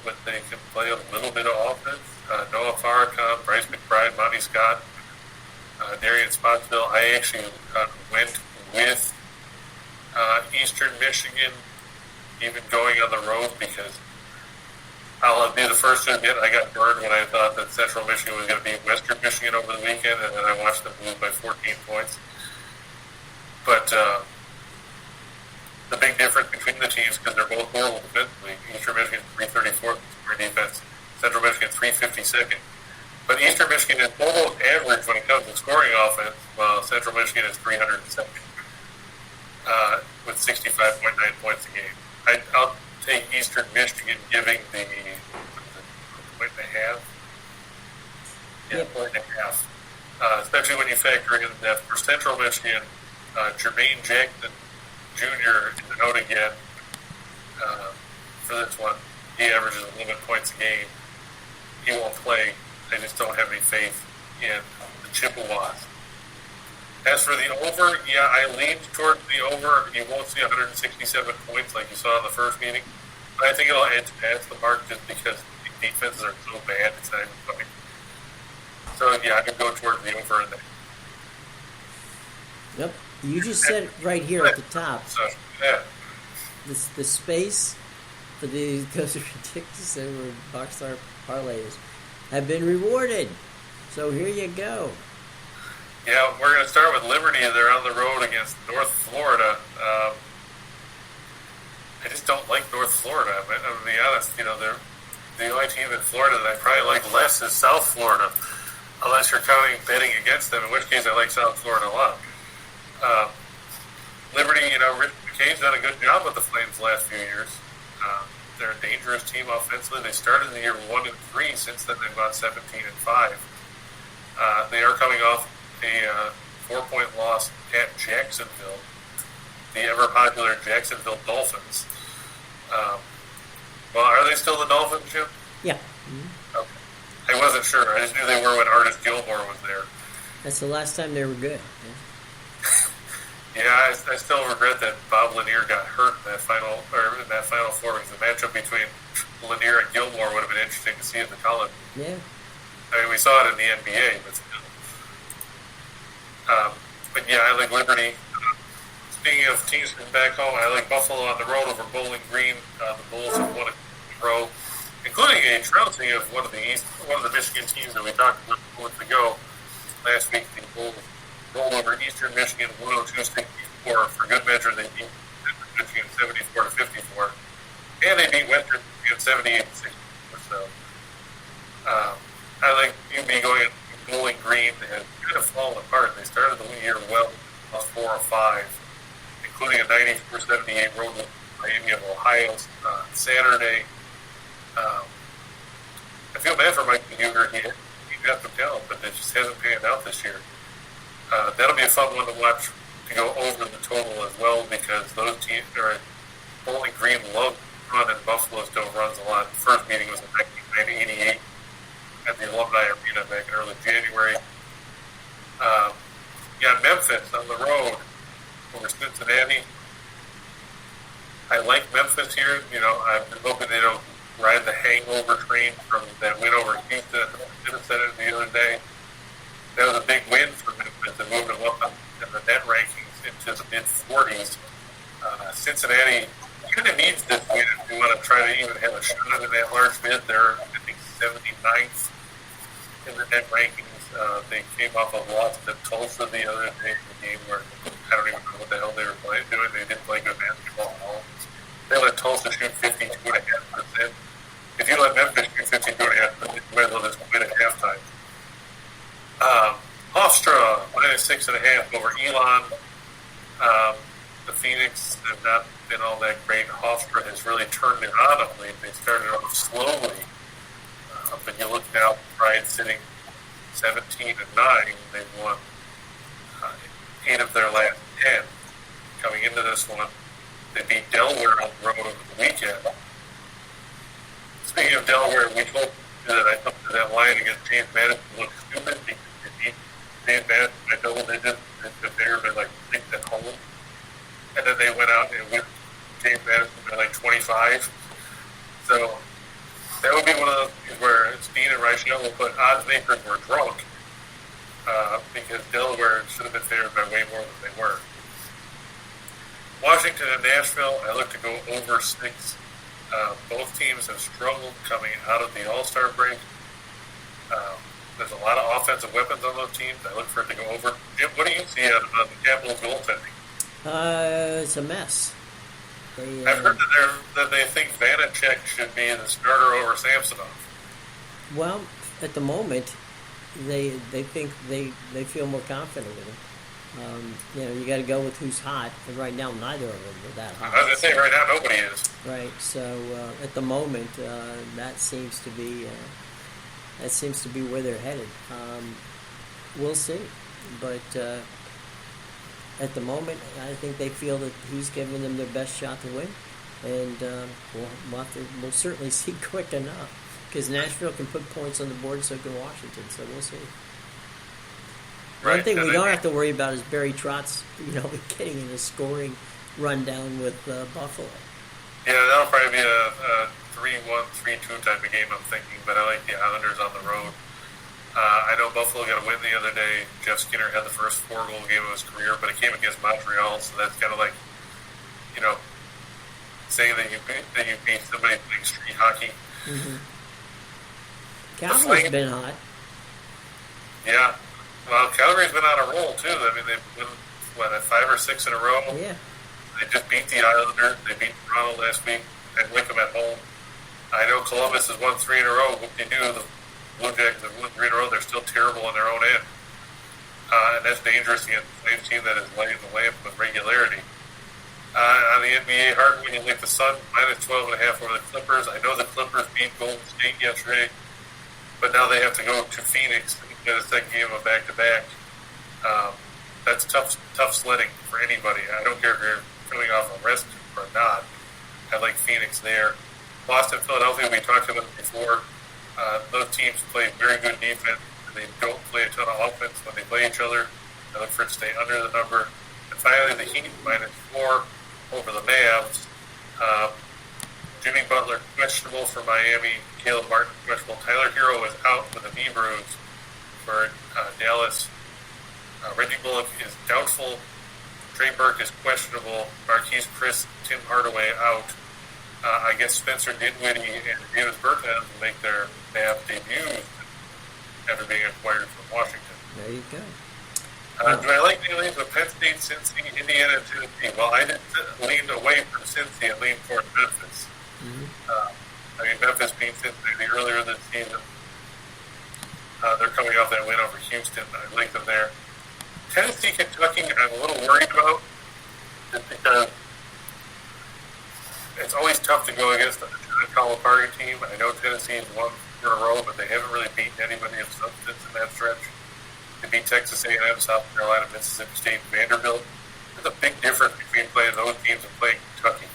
but they can play a little bit of offense. Noah Farrakhan, Bryce McBride, Monty Scott, Darian Spotsville. I actually went with Eastern Michigan, even going on the road, because I'll be the first to admit I got burned when I thought that Central Michigan was going to beat Western Michigan over the weekend, and then I watched them lose by 14 points. But the big difference between the teams, because they're both horrible defensively, Eastern Michigan 334th for defense, Central Michigan 352nd. But Eastern Michigan is almost average when it comes to scoring offense, while Central Michigan is 302nd with 65.9 points a game. I'll take Eastern Michigan giving the point and a half. Yeah, point and a half. Especially when you factor in that for Central Michigan, Jermaine Jackson Jr. is out again for this one. He averages 11 points a game. He won't play. I just don't have any faith in the Chippewas. As for the over, yeah, I leaned toward the over. You won't see 167 points like you saw in the first meeting. But I think it'll edge past the mark just because the defenses are so bad. It's not even funny. So, yeah, I can go toward the over in there. Yep. You just said it right here at the top. So, yeah. The space for those ridiculous box-star parlays have been rewarded. So here you go. Yeah, we're going to start with Liberty. They're on the road against North Florida. I just don't like North Florida. I'm going to be honest. You know, they're the only team in Florida that I probably like less is South Florida, unless you're counting betting against them, in which case I like South Florida a lot. Liberty, you know, Rick McKay's done a good job with the Flames the last few years. They're a dangerous team offensively. They started the year 1-3. Since then, they've gone 17-5. They are coming off a 4-point loss at Jacksonville, the ever-popular Jacksonville Dolphins. Well, are they still the Dolphins, Jim? Yeah. Mm-hmm. Okay. I wasn't sure. I just knew they were when Artis Gilmore was there. That's the last time they were good. Yeah, I still regret that Bob Lanier got hurt in that final four, because the matchup between Lanier and Gilmore would have been interesting to see in the college. Yeah. I mean, we saw it in the NBA, but still. But yeah, I like Liberty. Speaking of teams from back home, I like Buffalo on the road over Bowling Green. The Bulls have won a row, including a trouncing of one of the Michigan teams that we talked about months ago. Last week, the Bulls rolled over Eastern Michigan 102-64. For good measure, they beat Michigan 74-54, and they beat Western Michigan 78-64. So I like UB going at Bowling Green. They had kind of fallen apart. They started the year well, plus 4 or 5, including a 94-78 road win Miami of Ohio Saturday. I feel bad for Mike Huger. He got some talent, but it just hasn't panned out this year. That'll be a fun one to watch, to go over the total as well, because those teams are Bowling Green love run, and Buffalo still runs a lot. The first meeting was in 1988 at the Alumni Arena back in early January. Memphis on the road over Cincinnati. I like Memphis here. You know, I'm hoping they don't ride the hangover train from that win over Houston. I said it the other day. That was a big win for Memphis and moving them up in the net rankings into the mid-40s. Cincinnati kind of needs this win if you want to try to even have a shot in that large bid. They're, I think, 79th in the net rankings. They came off a loss to Tulsa the other day in the game where I don't even know what the hell they were doing. They didn't play good basketball at all. They let Tulsa shoot 52.5%. If you let Memphis shoot 52.5%, you might as well just win at halftime. Hofstra, minus 6.5 over Elon. The Phoenix have not been all that great. Hofstra has really turned it on of late. They started off slowly. But you look now, Pride sitting 17-9. They've won 8 of their last 10. Coming into this one, they beat Delaware on the road over the weekend. Speaking of Delaware, we told you that I thought that line against James Madison looked stupid because they beat James Madison by double digits. They're like 6 at home. And then they went out and went James Madison by like 25. So that would be one of those things where Steen and Reichel will put odds makers were drunk because Delaware should have been favored by way more than they were. Washington and Nashville, I look to go over 6. Both teams have struggled coming out of the All-Star break. There's a lot of offensive weapons on those teams. I look for it to go over. Jim, what do you see out of the Capitals goaltending? It's a mess. I've heard that they think Vanacek should be the starter over Samsonov. Well, at the moment, they think they feel more confident with him. You got to go with who's hot, and right now neither of them are that hot. I was going to say, right now nobody is. Right. So at the moment, that seems to be where they're headed. We'll see, but at the moment, I think they feel that he's giving them their best shot to win. And we'll certainly see quick enough. Because Nashville can put points on the board, so can Washington. So we'll see. Right. One thing we don't have to worry about is Barry Trotz, getting in a scoring rundown with Buffalo. Yeah, that'll probably be a 3-1, 3-2 type of game, I'm thinking. But I like the Islanders on the road. I know Buffalo got a win the other day. Jeff Skinner had the first 4-goal game of his career, but it came against Montreal, so that's kind of like, saying that you beat somebody playing street hockey. Mm-hmm. Calgary's been hot. Yeah. Well, Calgary's been on a roll, too. I mean, they've won, 5 or 6 in a row? Yeah. They just beat the Islanders. They beat Toronto last week and Wickham at home. I know Columbus has won 3 in a row. What they do, the Blue Jackets have won 3 in a row. They're still terrible on their own end. And that's dangerous against the same team that is lighting the lamp with regularity. On the NBA, hard when you like the Sun, minus 12.5 over the Clippers. I know the Clippers beat Golden State yesterday, but now they have to go to Phoenix and get a second game of back-to-back. That's tough sledding for anybody. I don't care if you're coming off a rest or not. I like Phoenix there. Boston, Philadelphia, we talked about it before. Those teams play very good defense. They don't play a ton of offense when they play each other. I look for it to stay under the number. And finally, the Heat, minus 4 over the Mavs. Jimmy Butler, questionable for Miami. Caleb Martin, questionable. Tyler Hero is out with a knee bruise for Dallas. Reggie Bullock is doubtful. Trey Burke is questionable. Marquise Chris, Tim Hardaway out. I guess Spencer Dinwiddie and Davis Bertans will make their Mavs debuts after being acquired from Washington. There you go. Do I like the leans with Penn State, Cincy, Indiana, and Tennessee? Well, I leaned away from Cincy and leaned toward Memphis. Mm-hmm. Memphis beat Cincinnati earlier this season. They're coming off that win over Houston. I like them there. Tennessee, Kentucky, I'm a little worried about just because it's always tough to go against a Calipari team. I know Tennessee's won in a row, but they haven't really beaten anybody of substance in that stretch. They beat Texas A&M, South Carolina, Mississippi State, Vanderbilt. There's a big difference between playing those teams and playing Kentucky.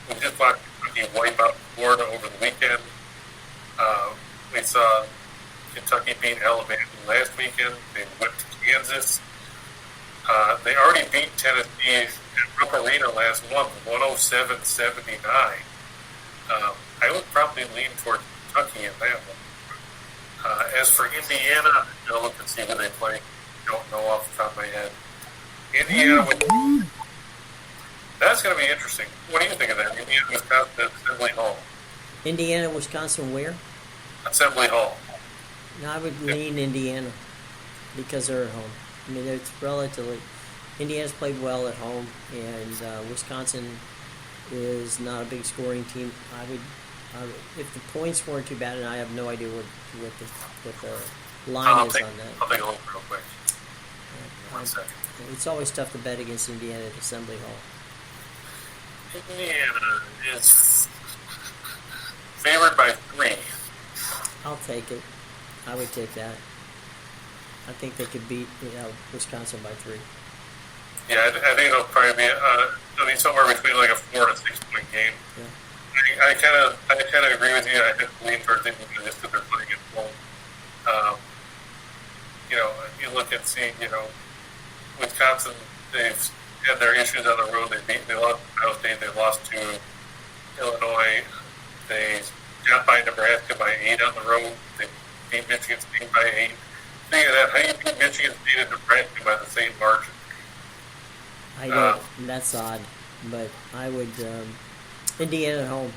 We just watched Kentucky wipe out Florida over the weekend. We saw Kentucky beat Alabama last weekend. They whipped Kansas. They already beat Tennessee at Rupp Arena last month, 107-79. I would probably lean toward Kentucky in that one. As for Indiana, I'm going to look and see who they play. Don't know off the top of my head. Indiana, that's going to be interesting. What do you think of that? Indiana, Wisconsin, Assembly Hall. Indiana, Wisconsin, where? Assembly Hall. No, I would lean Indiana because they're at home. I mean, it's relatively. Indiana's played well at home, and Wisconsin is not a big scoring team. I would, if the points weren't too bad, and I have no idea what the line is on that. I'll take a look real quick. 1 second. It's always tough to bet against Indiana at Assembly Hall. Indiana is favored by 3. I'll take it. I would take that. I think they could beat Wisconsin by 3. Yeah, I think it'll probably be somewhere between like a 4 and 6 point game. Yeah. I kind of agree with you. I have to lean towards Indiana just because they're playing at home. You look and see, Wisconsin, they've had their issues on the road. They lost to Ohio State. They lost to Illinois. They got by Nebraska by 8 on the road. They beat Michigan State by 8. Think of that. How do you beat Michigan State and Nebraska by the same margin? I don't. That's odd, but I would. Indiana at home.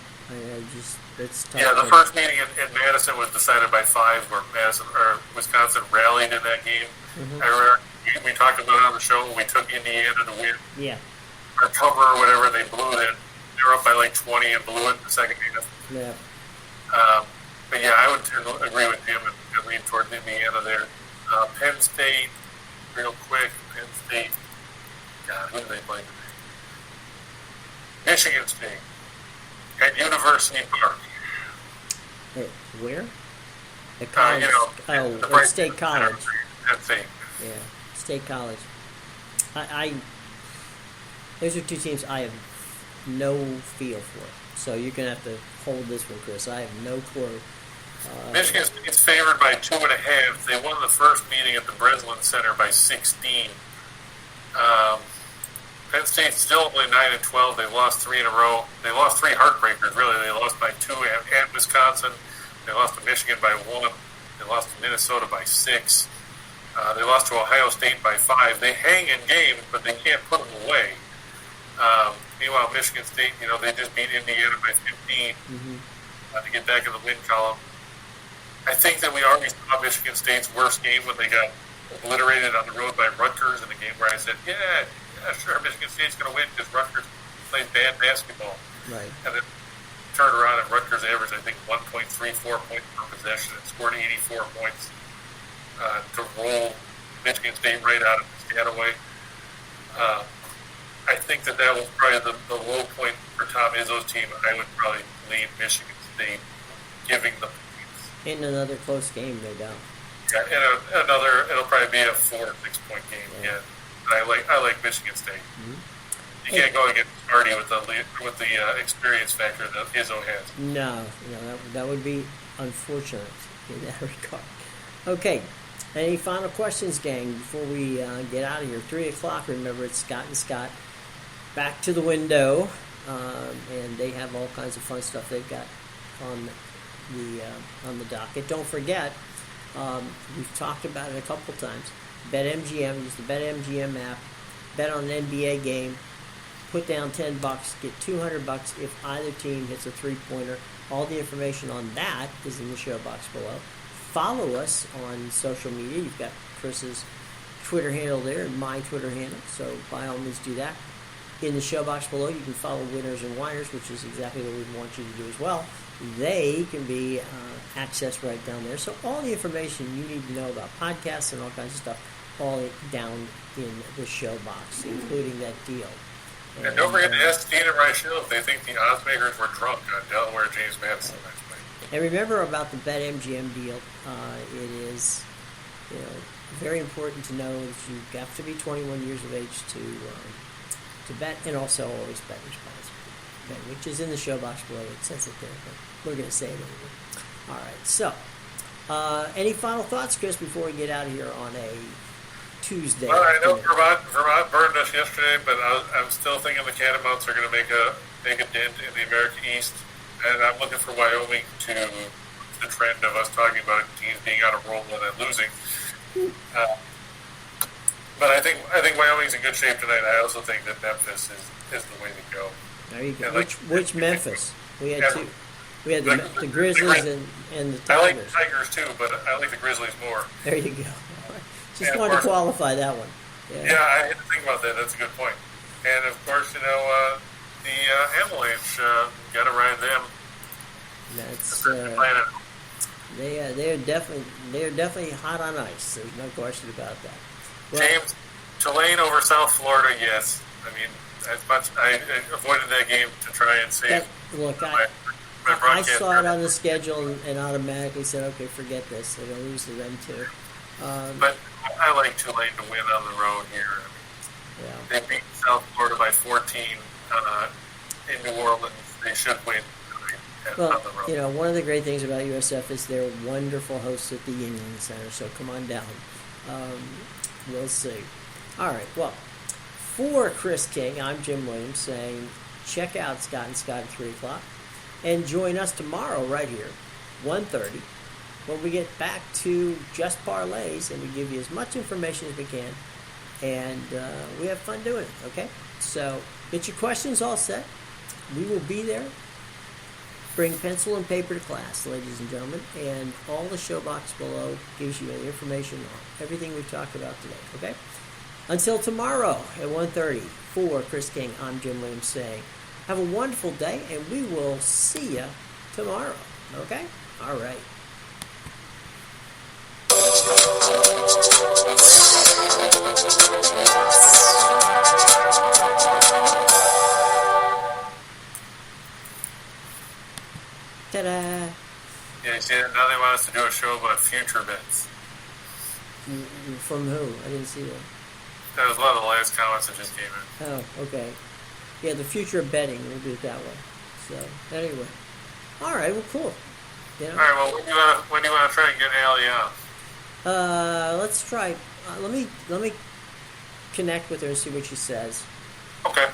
It's tough. Yeah, the first meeting in Madison was decided by 5, where Wisconsin rallied in that game. Mm-hmm. I remember we talked about it on the show. We took Indiana to win. Yeah. Or cover or whatever. They blew it. They were up by like 20 and blew it in the second half. Yeah. But yeah, I would agree with him and lean towards Indiana there. Penn State, real quick. Penn State. God, who do they play today? Michigan State at University Park. Where? At college. The State College. Penn State. Yeah, State College. I those are two teams I have no feel for. So you're going to have to hold this one, Chris. I have no clue. Michigan State's favored by 2.5. They won the first meeting at the Breslin Center by 16. Penn State's still only 9-12. They lost 3 in a row. They lost 3 heartbreakers, really. They lost by 2 at Wisconsin. They lost to Michigan by 1. They lost to Minnesota by 6. They lost to Ohio State by 5. They hang in games, but they can't put them away. Meanwhile, Michigan State, they just beat Indiana by 15 to get back in the win column. I think that we already saw Michigan State's worst game when they got obliterated on the road by Rutgers in a game where I said, yeah, sure, Michigan State's going to win because Rutgers plays bad basketball. Right. And then turned around and Rutgers averaged, I think, 1.34 points per possession and scored 84 points to roll Michigan State right out of the Stanaway. I think that was probably the low point for Tom Izzo's team. I would probably lean Michigan State, giving the points. In another close game, no doubt. Yeah, and it'll probably be a 4 or 6 point game. Yeah. I like Michigan State. You can't go against Sparty with the experience factor that Izzo has. No, that would be unfortunate in that regard. Okay, any final questions, gang, before we get out of here? 3 o'clock. Remember, it's Scott and Scott back to the window, and they have all kinds of fun stuff they've got on the docket. Don't forget, we've talked about it a couple times. BetMGM, use the BetMGM app, bet on an NBA game, put down $10, get $200 if either team hits a three-pointer. All the information on that is in the show box below. Follow us on social media. You've got Chris's Twitter handle there and my Twitter handle, so by all means do that. In the show box below, you can follow Winners and Whiners, which is exactly what we want you to do as well. They can be accessed right down there. So all the information you need to know about podcasts and all kinds of stuff, all down in the show box, including that deal. And don't forget to ask Dean and Rachel if they think the odds makers were drunk on Delaware James Madison last night. And remember about the BetMGM deal, it is very important to know that you have to be 21 years of age to bet, and also always bet responsibly, which is in the show box below. It says it there, but we're going to say it anyway. All right, so any final thoughts, Chris, before we get out of here on a Tuesday? Well, I know Vermont burned us yesterday, but I'm still thinking the Catamounts are going to make a dent in the American East, and I'm looking for Wyoming to the trend of us talking about teams being on a roll and then losing. But I think Wyoming's in good shape tonight. I also think that Memphis is the way to go. There you go. Which Memphis? We had two. We had the Grizzlies and the Tigers. I like the Tigers too, but I like the Grizzlies more. There you go. Just wanted to qualify that one. Yeah, I had to think about that. That's a good point. And of course, the Avalanche, got to ride them. That's they're definitely hot on ice. There's no question about that. Well, James, Tulane over South Florida, yes. I mean, as much I avoided that game to try and save. I saw it on the schedule and automatically said, okay, forget this. They're going to lose to them too. But I like Tulane to win on the road here. Yeah. They beat South Florida by 14 in New Orleans. They should win on the road. One of the great things about USF is they're wonderful hosts at the Union Center, so come on down. We'll see. All right, well, for Chris King, I'm Jim Williams saying check out Scott and Scott at 3 o'clock and join us tomorrow right here, 1:30, when we get back to just parlays and we give you as much information as we can, and we have fun doing it, okay? So get your questions all set. We will be there. Bring pencil and paper to class, ladies and gentlemen, and all the show box below gives you the information on everything we've talked about today, okay? Until tomorrow at 1:30, for Chris King, I'm Jim Williams saying, have a wonderful day, and we will see you tomorrow, okay? All right. Ta-da! Yeah, see, now they want us to do a show about future bets. From who? I didn't see that. That was one of the last comments that just came in. Oh, okay. Yeah, the future of betting. We'll do it that way. So anyway, all right. Well, cool. You know? All right. Well, when do you want to try and get Allie on? Let's try. Let me connect with her and see what she says. Okay.